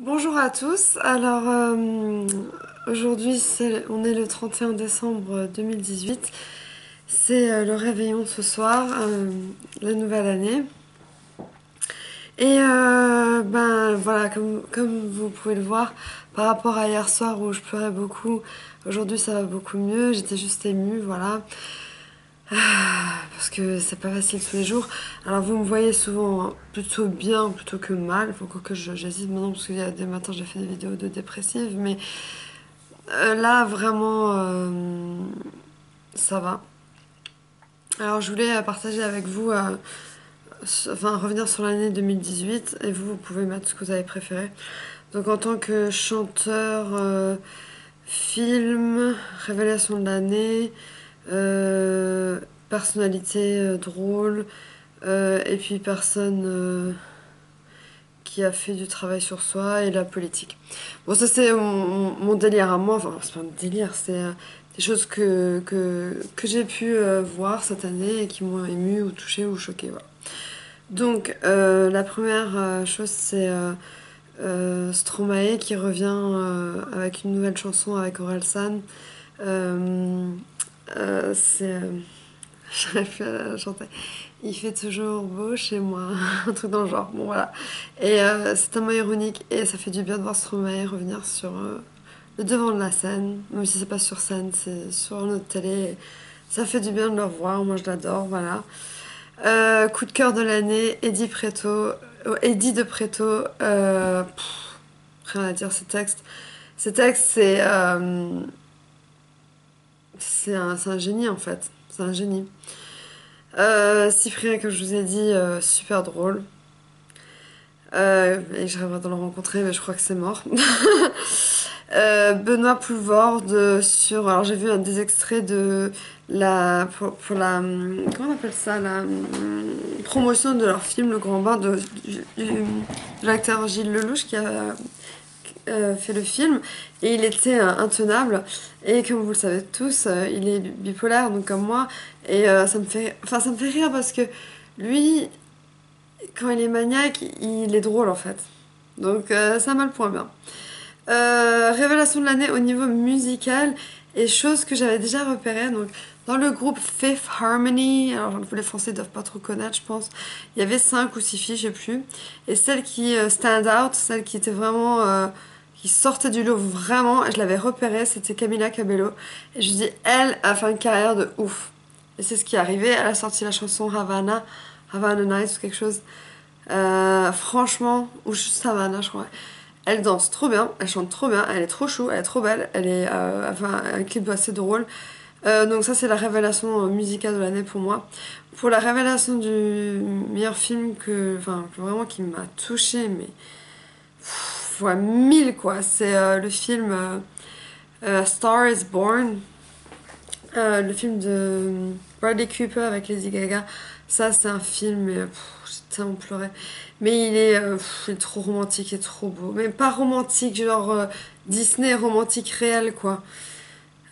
Bonjour à tous. Alors aujourd'hui on est le 31 décembre 2018. C'est le réveillon ce soir, la nouvelle année. Et ben voilà, comme vous pouvez le voir, par rapport à hier soir où je pleurais beaucoup, aujourd'hui ça va beaucoup mieux. J'étais juste émue, voilà. Parce que c'est pas facile tous les jours. Alors vous me voyez souvent plutôt bien plutôt que mal. Faut que j'hésite maintenant parce qu'il y a des matins j'ai fait des vidéos de dépressives, mais là vraiment ça va. Alors je voulais partager avec vous, enfin revenir sur l'année 2018 et vous pouvez mettre ce que vous avez préféré. Donc en tant que chanteur, film, révélation de l'année, euh, personnalité drôle, et puis personne qui a fait du travail sur soi et la politique. Bon, ça c'est mon délire à moi, enfin c'est pas un délire, c'est des choses que j'ai pu voir cette année et qui m'ont ému ou touché ou choqué. Voilà. Donc la première chose c'est Stromae qui revient avec une nouvelle chanson avec Orelsan. Euh, c'est J'arrive plus à la chanter. Il fait toujours beau chez moi, un truc dans le genre. Bon voilà. Et c'est tellement ironique et ça fait du bien de voir Stromae revenir sur le devant de la scène, même si c'est pas sur scène, c'est sur notre télé. Ça fait du bien de le revoir, moi je l'adore, voilà. Coup de cœur de l'année, Eddie de Preto, rien à dire, ces textes. Ces textes, c'est un génie en fait, c'est un génie. Cyprien, comme je vous ai dit, super drôle. Et je rêverais de le rencontrer, mais je crois que c'est mort. Benoît Poulvord sur. Alors j'ai vu des extraits de la. Pour la. Comment on appelle ça, la promotion de leur film Le Grand Bain de l'acteur Gilles Lelouch qui a fait le film et il était intenable et comme vous le savez tous il est bipolaire donc comme moi et ça me fait rire parce que lui quand il est maniaque il est drôle en fait donc ça m'a le point bien. Révélation de l'année au niveau musical et chose que j'avais déjà repérée donc dans le groupe Fifth Harmony, alors les Français doivent pas trop connaître je pense, il y avait 5 ou 6 filles je sais plus et celle qui stand out, celle qui était vraiment qui sortait du lot vraiment, je l'avais repérée, c'était Camila Cabello et je dis elle a fait une carrière de ouf et c'est ce qui est arrivé, elle a sorti la chanson Havana Nights ou quelque chose. Franchement, ou juste Havana je crois. Elle danse trop bien, elle chante trop bien, elle est trop chou, elle est trop belle, elle est enfin un clip assez drôle. Donc ça c'est la révélation musicale de l'année pour moi. Pour la révélation du meilleur film enfin vraiment qui m'a touchée mais fois 1000 quoi, c'est le film Star is Born, le film de Bradley Cooper avec Lady Gaga. Ça c'est un film mais j'ai tellement pleuré. Mais il est trop romantique et trop beau. Mais pas romantique, genre Disney romantique réel, quoi.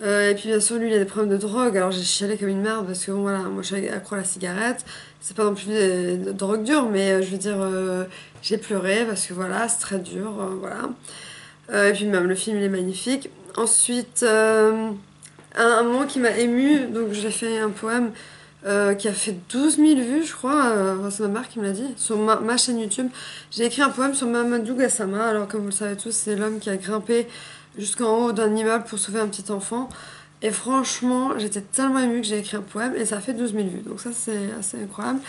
Et puis bien sûr, lui, il a des problèmes de drogue. Alors j'ai chialé comme une merde parce que bon, voilà, moi je suis accro à la cigarette. C'est pas non plus des drogues dures, mais je veux dire, j'ai pleuré parce que voilà, c'est très dur, voilà. Et puis même le film, il est magnifique. Ensuite, un moment qui m'a ému, donc j'ai fait un poème qui a fait 12 000 vues, je crois. Enfin, c'est ma mère qui me l'a dit, sur ma chaîne YouTube. J'ai écrit un poème sur Mamadou Gassama. Alors, comme vous le savez tous, c'est l'homme qui a grimpé jusqu'en haut d'un immeuble pour sauver un petit enfant. Et franchement, j'étais tellement émue que j'ai écrit un poème et ça a fait 12 000 vues. Donc, ça, c'est assez incroyable.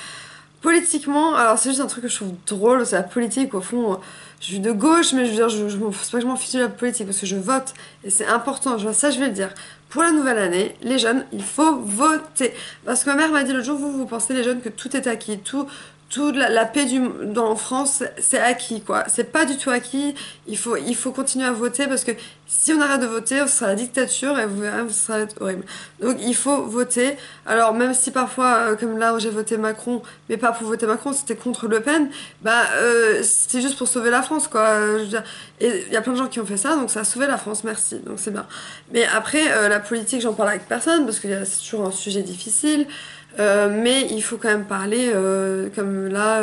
Politiquement, alors c'est juste un truc que je trouve drôle, c'est la politique. Au fond, je suis de gauche, mais je veux dire, c'est pas que je m'en fiche de la politique parce que je vote et c'est important. Ça, je vais le dire. Pour la nouvelle année, les jeunes, il faut voter. Parce que ma mère m'a dit l'autre jour, vous pensez les jeunes que tout est acquis, tout la paix en France, c'est acquis quoi. C'est pas du tout acquis. Il faut continuer à voter parce que si on arrête de voter, ce sera la dictature et vous verrez, ça va être horrible. Donc il faut voter. Alors même si parfois, comme là où j'ai voté Macron, mais pas pour voter Macron, c'était contre Le Pen, bah c'était juste pour sauver la France quoi. Je veux dire, et il y a plein de gens qui ont fait ça, donc ça a sauvé la France, merci. Donc c'est bien. Mais après, la politique, j'en parle avec personne parce que c'est toujours un sujet difficile. Mais il faut quand même parler, comme là,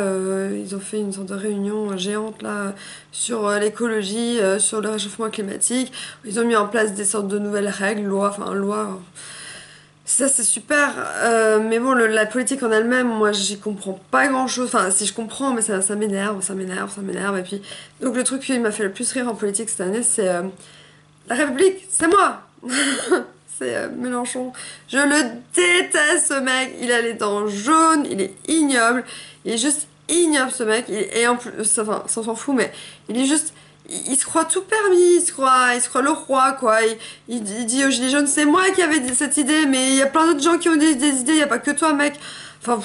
ils ont fait une sorte de réunion géante là sur l'écologie, sur le réchauffement climatique. Ils ont mis en place des sortes de nouvelles règles, lois, enfin lois. Ça c'est super, mais bon, la politique en elle-même, moi j'y comprends pas grand-chose. Enfin, si je comprends, mais ça m'énerve, ça m'énerve, ça m'énerve. Et puis, donc le truc qui m'a fait le plus rire en politique cette année, c'est la République, c'est moi. C'est Mélenchon. Je le déteste ce mec. Il a les dents jaunes, il est ignoble. Il est juste ignoble ce mec. Et en plus, enfin, ça on s'en fout, mais il est juste. Il se croit tout permis, il se croit le roi, quoi. Il dit aux Gilets jaunes, c'est moi qui avais cette idée, mais il y a plein d'autres gens qui ont des idées, il n'y a pas que toi, mec. Enfin,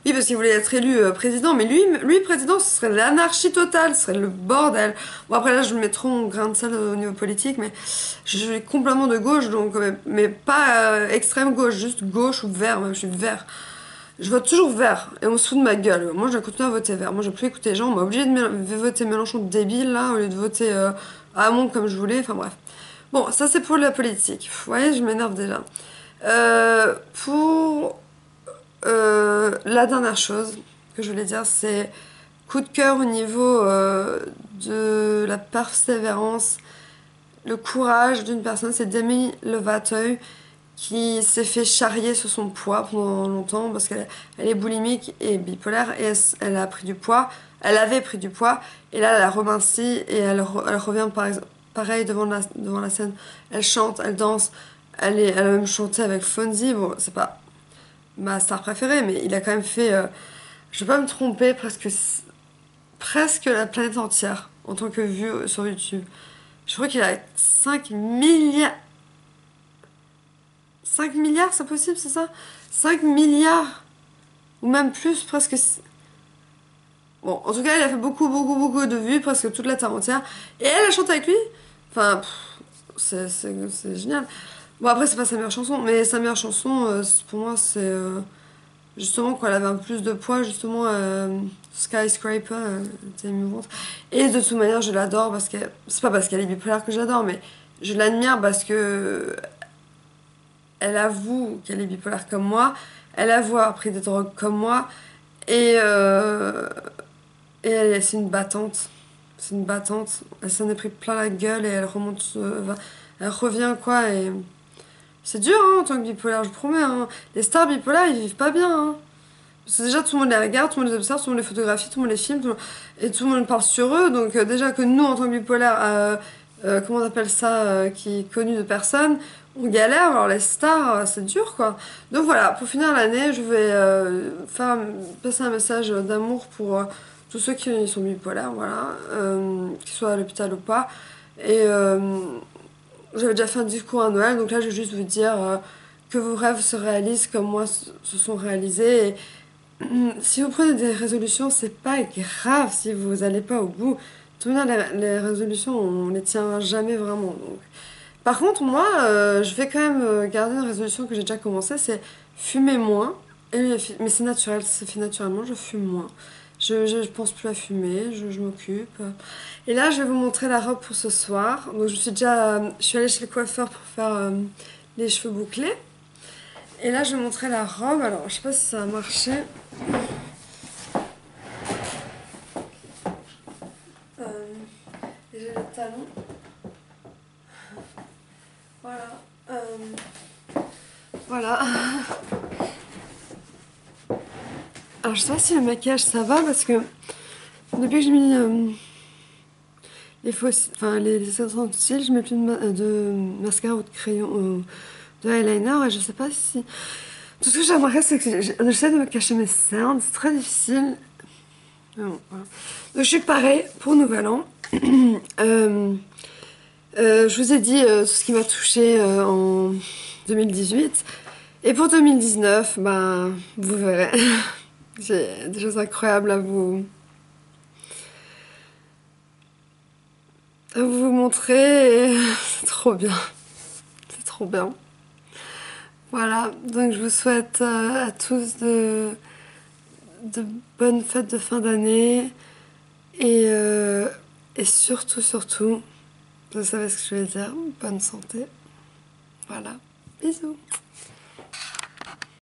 oui, parce qu'il voulait être élu président, mais lui, président, ce serait l'anarchie totale, ce serait le bordel. Bon, après là, je mets trop mon grain de sel au niveau politique, mais je suis complètement de gauche, donc, mais pas extrême gauche, juste gauche ou vert, même, je suis vert. Je vote toujours vert, et on se fout de ma gueule. Moi, je vais continuer à voter vert. Moi, je vais plus écouter les gens, on m'a obligé de voter Mélenchon débile, là, au lieu de voter Hamon comme je voulais, enfin bref. Bon, ça c'est pour la politique. Vous voyez, je m'énerve déjà. Pour la dernière chose que je voulais dire, c'est coup de cœur au niveau de la persévérance, le courage d'une personne. C'est Demi Lovato qui s'est fait charrier sur son poids pendant longtemps parce qu'elle est boulimique et bipolaire et elle a pris du poids. Elle avait pris du poids et là elle a reminci et elle revient pareil devant la scène. Elle chante, elle danse, elle a même chanté avec Fonzie. Bon, c'est pas ma star préférée, mais il a quand même fait, je vais pas me tromper, presque la planète entière en tant que vue sur YouTube. Je crois qu'il a 5 milliards, c'est possible, c'est ça? 5 milliards ou même plus, presque. Bon, en tout cas, il a fait beaucoup, beaucoup, beaucoup de vues, presque toute la terre entière. Et elle a chanté avec lui. Enfin, c'est génial. Bon, après, c'est pas sa meilleure chanson, mais sa meilleure chanson, pour moi, c'est justement quand elle avait un peu plus de poids, justement, Skyscraper, était émouvante. Et de toute manière, je l'adore parce que. C'est pas parce qu'elle est bipolaire que j'adore, mais je l'admire parce que elle avoue qu'elle est bipolaire comme moi, elle avoue avoir pris des drogues comme moi, et, c'est une battante. C'est une battante. Elle s'en est pris plein la gueule et elle remonte. Elle revient quoi. Et c'est dur hein, en tant que bipolaire, je promets. Hein. Les stars bipolaires ils vivent pas bien. Hein. Parce que déjà tout le monde les regarde, tout le monde les observe, tout le monde les photographie, tout le monde les filme, et tout le monde parle sur eux. Donc déjà que nous en tant que bipolaire, comment on appelle ça, qui est connu de personne, on galère. Alors les stars, c'est dur quoi. Donc voilà, pour finir l'année, je vais passer un message d'amour pour tous ceux qui sont bipolaires, voilà, qu'ils soient à l'hôpital ou pas. Et j'avais déjà fait un discours à Noël, donc là je vais juste vous dire que vos rêves se réalisent comme moi se sont réalisés. Et si vous prenez des résolutions, c'est pas grave si vous allez pas au bout. De toute manière, les résolutions, on les tient jamais vraiment. Donc. Par contre, moi, je vais quand même garder une résolution que j'ai déjà commencée, c'est fumer moins. Mais c'est naturel, c'est fait naturellement, je fume moins. Je pense plus à fumer, je m'occupe. Et là, je vais vous montrer la robe pour ce soir. Donc, je suis allée chez le coiffeur pour faire les cheveux bouclés. Et là, je vais vous montrer la robe. Alors, je sais pas si ça a marché. J'ai les talons. Voilà. Voilà. Alors, je sais pas si le maquillage ça va parce que depuis que j'ai mis les accessoires de cils, je mets plus de mascara ou de crayon, de eyeliner et je sais pas si. Tout ce que j'aimerais, c'est que j'essaie de me cacher mes cernes, c'est très difficile. Mais bon, voilà. Donc, je suis pareil pour Nouvel An. Je vous ai dit tout ce qui m'a touché en 2018. Et pour 2019, ben, vous verrez. J'ai des choses incroyables à vous montrer. Et c'est trop bien. C'est trop bien. Voilà, donc je vous souhaite à tous de bonnes fêtes de fin d'année. Et surtout, surtout, vous savez ce que je vais dire, bonne santé. Voilà, bisous.